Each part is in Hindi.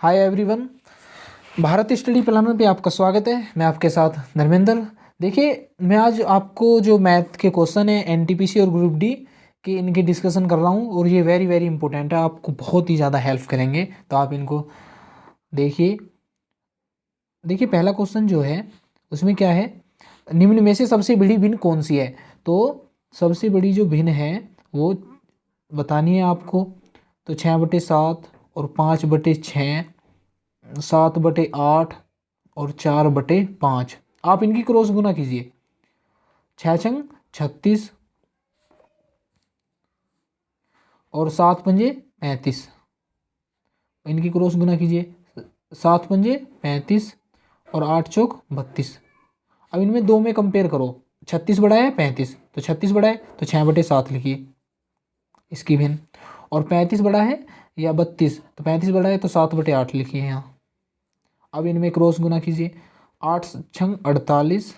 हाय एवरीवन। भारत स्टडी प्लानर पे आपका स्वागत है। मैं आपके साथ धर्मेंद्र। देखिए, मैं आज आपको जो मैथ के क्वेश्चन है एनटीपीसी और ग्रुप डी की इनकी डिस्कशन कर रहा हूँ और ये वेरी वेरी इंपॉर्टेंट है, आपको बहुत ही ज़्यादा हेल्प करेंगे। तो आप इनको देखिए। देखिए, पहला क्वेश्चन जो है उसमें क्या है, निम्न में से सबसे बड़ी भिन्न कौन सी है। तो सबसे बड़ी जो भिन्न है वो बतानी है आपको। तो 6/7 और 5/6, 7/8 और 4/5। आप इनकी क्रॉस गुना कीजिए। 6 × 36 और 7 × 35। इनकी क्रॉस गुना कीजिए। 7 × 35 और 8 × 32। अब इनमें दो में कंपेयर करो। 36 बड़ा है 35, तो 36 बड़ा है तो 6/7 लिखिए इसकी भिन्न। और 35 बड़ा है या 32, तो 35 बड़ा है तो 7/8 लिखिए यहाँ। अब इनमें क्रॉस गुना कीजिए। 8 × 48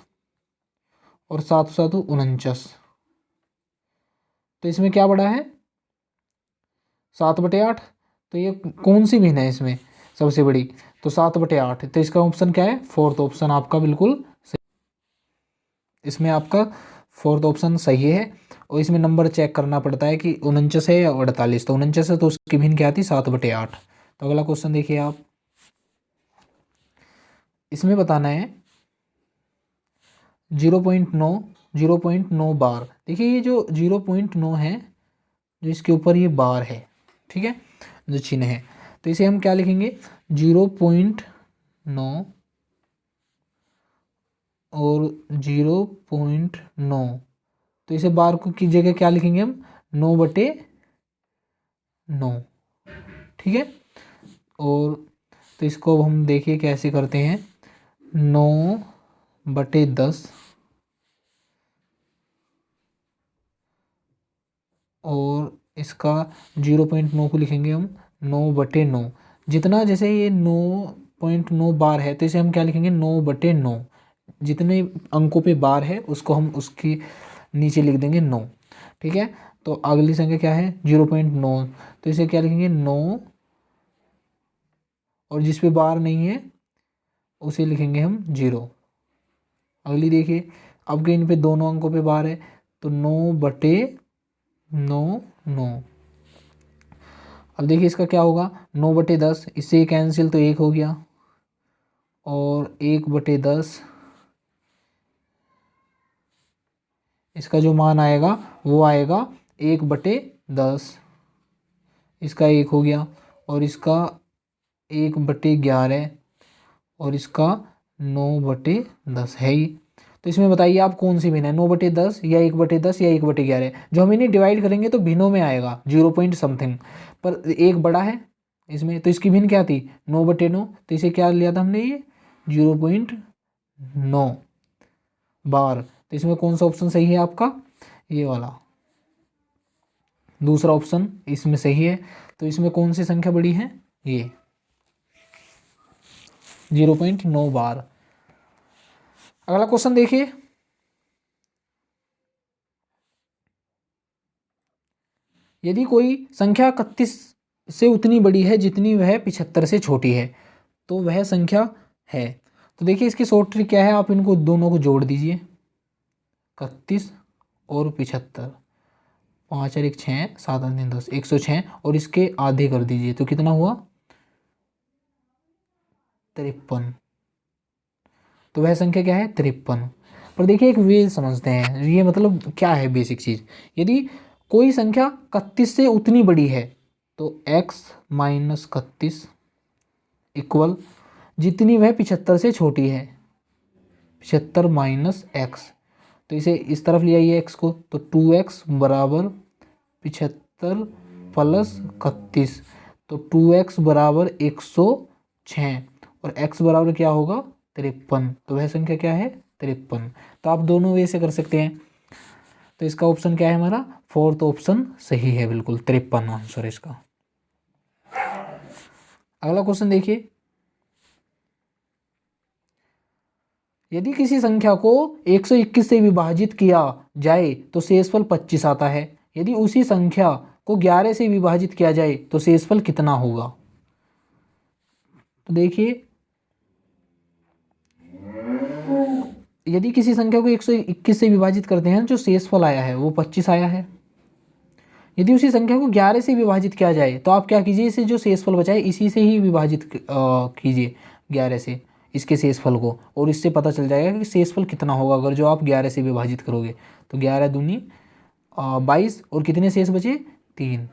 और 7 × 7 = 49। तो इसमें क्या बड़ा है 7/8। तो ये कौन सी भिन्न है इसमें सबसे बड़ी, तो 7/8। तो इसका ऑप्शन क्या है, फोर्थ ऑप्शन आपका बिल्कुल सही। इसमें आपका फोर्थ ऑप्शन सही है। और इसमें नंबर चेक करना पड़ता है कि 49 है या 48। तो 49 है तो उसकी भिन्न क्या आती, 7/8। तो अगला क्वेश्चन देखिए आप। इसमें बताना है 0.9 0.9 बार। देखिए ये जो 0.9 है, जो इसके ऊपर ये बार है, ठीक है, जो चिन्ह है, तो इसे हम क्या लिखेंगे 0.9 और 0.9। तो इसे बार को की जगह क्या लिखेंगे हम 9/9, ठीक है। और तो इसको अब हम देखिए कैसे करते हैं। 9/10 और इसका 0.9 को लिखेंगे हम 9/9। जितना जैसे ये 9.9 बार है तो इसे हम क्या लिखेंगे 9/9। जितने अंकों पे बार है उसको हम उसके नीचे लिख देंगे 9, ठीक है। तो अगली संख्या क्या है 0.9, तो इसे क्या लिखेंगे 9, और जिस पे बार नहीं है उसे लिखेंगे हम 0। अगली देखिए, अब के इन पे दोनों अंकों पे बार है तो 9/9। अब देखिए इसका क्या होगा 9/10, इससे कैंसिल तो 1 हो गया, और 1/10 इसका जो मान आएगा वो आएगा 1/10। इसका 1 हो गया, और इसका 1/11, और इसका 9/10 है ही। तो इसमें बताइए आप कौन सी भिन्न है, 9/10 या 1/10 या 1/11। जो हम इन्हें डिवाइड करेंगे तो भिन्नों में आएगा 0 पॉइंट समथिंग, पर एक बड़ा है इसमें, तो इसकी भिन्न क्या थी 9/9। तो इसे क्या लिया था हमने, ये 0.9 बार। तो इसमें कौन सा ऑप्शन सही है आपका, ये वाला दूसरा ऑप्शन इसमें सही है। तो इसमें कौन सी संख्या बड़ी है, ये 0.9 बार। अगला क्वेश्चन देखिए। यदि कोई संख्या 31 से उतनी बड़ी है जितनी वह 75 से छोटी है तो वह संख्या है। तो देखिए इसकी शॉर्ट ट्रिक क्या है, आप इनको दोनों को जोड़ दीजिए 31 और 75। 5 और 1 6, 7 और 3 10, 106, और इसके आधे कर दीजिए तो कितना हुआ 53। तो वह संख्या क्या है 53। पर देखिए एक वे समझते हैं, ये मतलब क्या है बेसिक चीज़। यदि कोई संख्या 31 से उतनी बड़ी है तो x - 31 इक्वल जितनी वह 75 से छोटी है, 75 - x। तो इसे इस तरफ ले आइए x को, तो 2x = 75 + 31, तो 2x = 106, और x बराबर क्या होगा 53। तो वह संख्या क्या है 53। तो आप दोनों वे से कर सकते हैं। तो इसका ऑप्शन क्या है हमारा, फोर्थ ऑप्शन सही है बिल्कुल, 53 आंसर है इसका। अगला क्वेश्चन देखिए। यदि किसी संख्या को 121 से विभाजित किया जाए तो शेषफल 25 आता है। यदि उसी संख्या को 11 से विभाजित किया जाए तो शेषफल कितना होगा। तो देखिए यदि किसी संख्या को 121 से विभाजित करते हैं जो शेषफल आया है वो 25 आया है। यदि उसी संख्या को 11 से विभाजित किया जाए तो आप क्या कीजिए, इसे जो शेषफल बचा है इसी से ही विभाजित कीजिए 11 से इसके शेषफल को, और इससे पता चल जाएगा कि शेषफल कितना होगा अगर जो आप 11 से विभाजित करोगे। तो 11 दूनी 22 और कितने शेष बचे 3,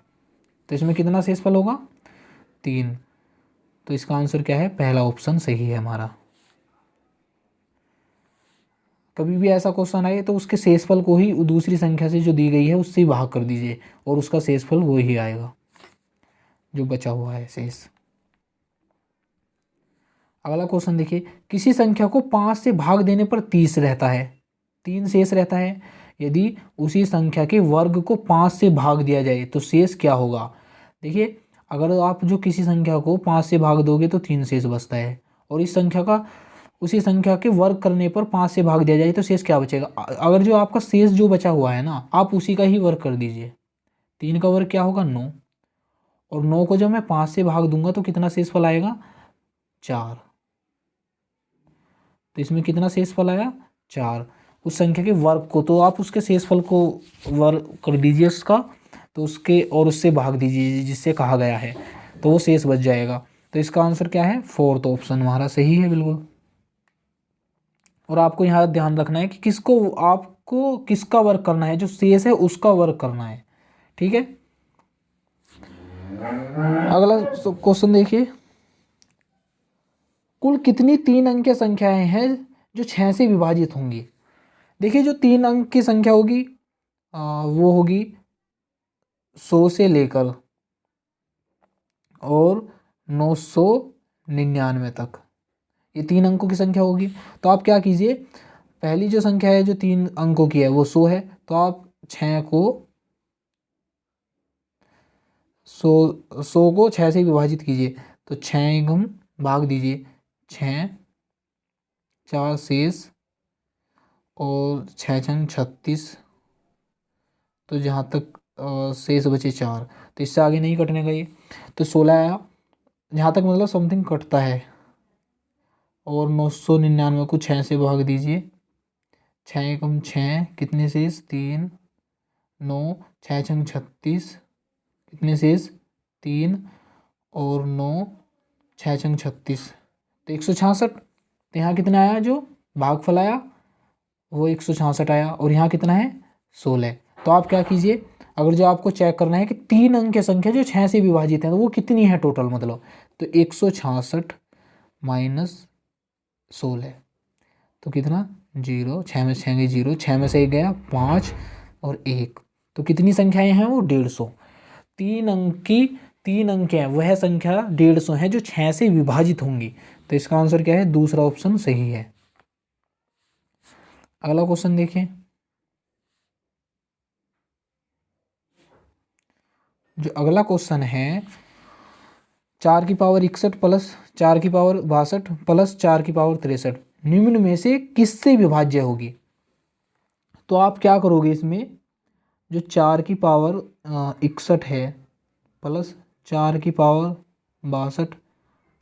तो इसमें कितना शेषफल होगा 3। तो इसका आंसर क्या है, पहला ऑप्शन सही है हमारा। कभी भी ऐसा क्वेश्चन आए तो उसके शेषफल को ही दूसरी संख्या से जो दी गई है उससे ही भाग कर दीजिए और उसका शेषफल वो ही आएगा जो बचा हुआ है शेष। अगला क्वेश्चन देखिए, किसी संख्या को 5 से भाग देने पर 30 रहता है, 3 शेष रहता है। यदि उसी संख्या के वर्ग को 5 से भाग दिया जाए तो शेष क्या होगा। देखिए अगर आप जो किसी संख्या को 5 से भाग दोगे तो 3 शेष बचता है, और इस संख्या का उसी संख्या के वर्ग करने पर 5 से भाग दिया जाए तो शेष क्या बचेगा। अगर जो आपका शेष जो बचा हुआ है ना आप उसी का ही वर्ग कर दीजिए। 3 का वर्ग क्या होगा 9, और 9 को जब मैं 5 से भाग दूंगा तो कितना शेषफल आएगा 4। तो इसमें कितना शेषफल आया 4। उस संख्या के वर्ग को तो आप उसके शेषफल को वर्ग कर दीजिए उसका, तो उसके और उससे भाग दीजिए जिससे कहा गया है, तो वो शेष बच जाएगा। तो इसका आंसर क्या है, 4th ऑप्शन हमारा सही है बिल्कुल। और आपको यहाँ ध्यान रखना है कि आपको किसका वर्क करना है, जो शेष है उसका वर्क करना है, ठीक है। अगला क्वेश्चन देखिए, कुल कितनी 3 अंक की संख्याएं हैं जो 6 से विभाजित होंगी। देखिए जो 3 अंक की संख्या होगी वो होगी 100 से लेकर और 999 तक, ये 3 अंकों की संख्या होगी। तो आप क्या कीजिए, पहली जो संख्या है जो 3 अंकों की है वो 100 है, तो आप 6 को 6 से विभाजित कीजिए। तो 6 हम भाग दीजिए 6, 4 शेष और 6 छंग 36, तो जहाँ तक शेष बचे 4, तो इससे आगे नहीं कटने का ये, तो 16 आया जहाँ तक मतलब समथिंग कटता है। और 999 को 6 से भाग दीजिए, 6 कम 6 कितने शेष 3, 9 6 छंग 36 कितने शेष 3 और 9 6 छंग 36, तो 166। तो यहाँ कितना आया जो भागफल आया वो 166 आया, और यहाँ कितना है 16। तो आप क्या कीजिए, अगर जो आपको चेक करना है कि 3 अंक की संख्या जो 6 से विभाजित है तो वो कितनी है टोटल, मतलब तो 166 माइनस 16, तो कितना 0, 6 में 6 गई 0, 6 में से 1 गया 5 और 1, तो कितनी संख्याएं हैं वो 150। 3 अंक हैं वह संख्या 150 है जो 6 से विभाजित होंगी। तो इसका आंसर क्या है, दूसरा ऑप्शन सही है। अगला क्वेश्चन देखिए, जो अगला क्वेश्चन है 4 की पावर 61 प्लस 4 की पावर 62 प्लस 4 की पावर 63 निम्न में से किससे विभाज्य होगी। तो आप क्या करोगे, इसमें जो 4 की पावर 61 है प्लस 4 की पावर 62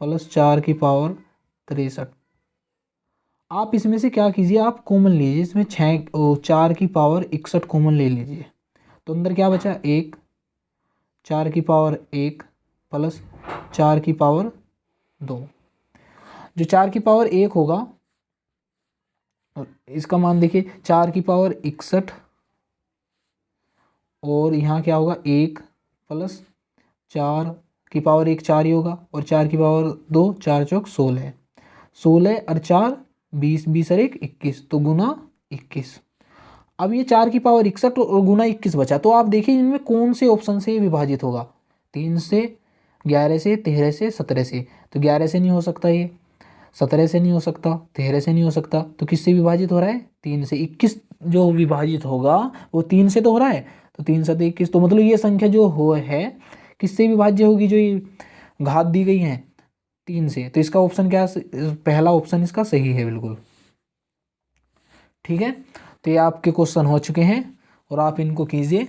प्लस 4 की पावर 63, आप इसमें से क्या कीजिए, आप कॉमन लीजिए, इसमें 4 की पावर 61 कॉमन ले लीजिए, तो अंदर क्या बचा 1, 4 की पावर 1 प्लस 4 की पावर 2, जो 4 की पावर 1 होगा और इसका मान देखिए 4 की पावर 61 और यहाँ क्या होगा 1 प्लस 4 की पावर 1 4 ही होगा, और 4 की पावर 2 4 चौक 16, 16 और 4 20, 20 और 1 21, तो गुना 21। अब ये 4 की पावर 61 और गुना 21 बचा, तो आप देखिए इनमें कौन से ऑप्शन से विभाजित होगा, 3 से 11 से 13 से 17 से, तो 11 से नहीं हो सकता, ये 17 से नहीं हो सकता, 13 से नहीं हो सकता, तो किससे विभाजित हो रहा है 3 से। 21 जो विभाजित होगा वो 3 से तो हो रहा है, तो 3 7 21, तो मतलब ये संख्या जो हो है किससे विभाज्य होगी, जो ये घात दी गई है 3 से। तो इसका ऑप्शन क्या, पहला ऑप्शन इसका सही है बिल्कुल, ठीक है। तो ये आपके क्वेश्चन हो चुके हैं और आप इनको कीजिए।